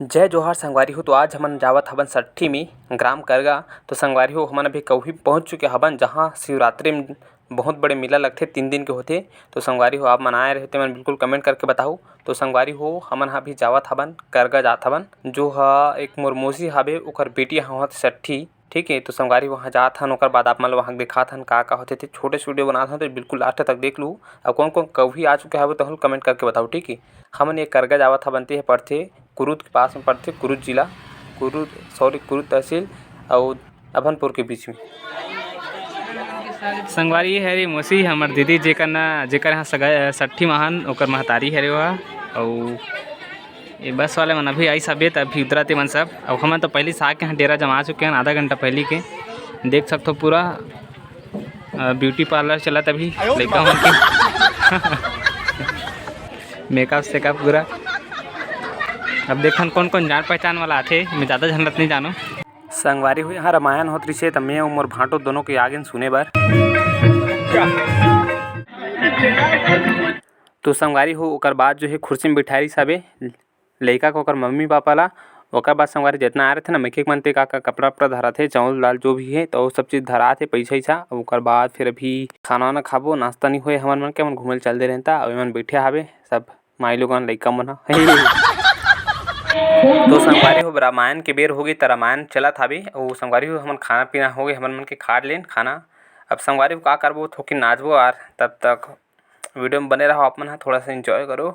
जय जोहार संगवारी हो। तो आज हमन जावत हवन सट्ठी में ग्राम करगा। तो संगवारी हो हमन अभी कहीं पहुंच चुके हवन जहां शिवरात्रि में बहुत बड़े मेला लगथे 3 दिन के होथे। तो संगवारी हो आप मन आए रहते मन बिल्कुल कमेंट करके बताओ। तो संगवारी हो हमन अभी जावत हवन करगा जात हवन जो एक मोर मौसी हवे ओकर बेटी होवत सट्ठी। ठीक है, तो संगवारी वहाँ जात हन ओकर बाद आप मन वहाँ दिखात हन का होते थे। छोटे वीडियो बनात हन तो बिल्कुल लास्ट तक देख लू। और कौन कौन कभी आ चुके हवे तो कमेंट करके बताओ। ठीक है, हमन ये करगा जावत हवन ते पड़थे कुरुद के पास में पड़थे। कुरुद जिला कुरुद तहसील और अभनपुर के बीच में। संगवारी हरे मौसी हमर दीदी जेकर यहाँ सट्ठी महान ओकर महतारी हरे वह और ये बस वाले मन अभी आई सबे अभी उतरते मन सब। अब हमन तो पहले से आके यहाँ डेरा जमा चुके हैं आधा घंटा पहले के। देख सकते हो पूरा ब्यूटी पार्लर चला तभी लड़का मन के मेकअप सेकअप पूरा। अब देखन कौन कौन जान पहचान वाला आथे। मैं ज़्यादा झंझट नहीं जानूँ। संगवारी हो यहाँ रामायण होत रही तो मैं मोर भाटो दोनों के आगे सुने बर। तो संगवारी हो ओकर बाद जो है कुर्सी में बिठाई सबे लड़का को ओकर मम्मी पापा ला। ओकर बाद संगवारी जितना आ रहे थे ना मैके मनते का कपड़ा वपड़ा धरा थे चावल दाल जो भी है तो सब चीज़ धरा थे पैसा वैसा। ओकर बाद फिर अभी खाना वाना खाबो नाश्ता नहीं हुए हमन मन के मन घूमे चल दे रहता। और मन बैठे हावे सब माई लोगन लड़का मन। तो संगवारी हो रामायण के बेर हो गई तो रामायण चलत हावे और संगवारी हो हमन खाना पीना हो गए हमन मन के खा लेन खाना। अब संगवारी हो का करबो थोड़ी नाचबो यार। तब तक वीडियो में बने रहो आप मन थोड़ा सा एंजॉय करो।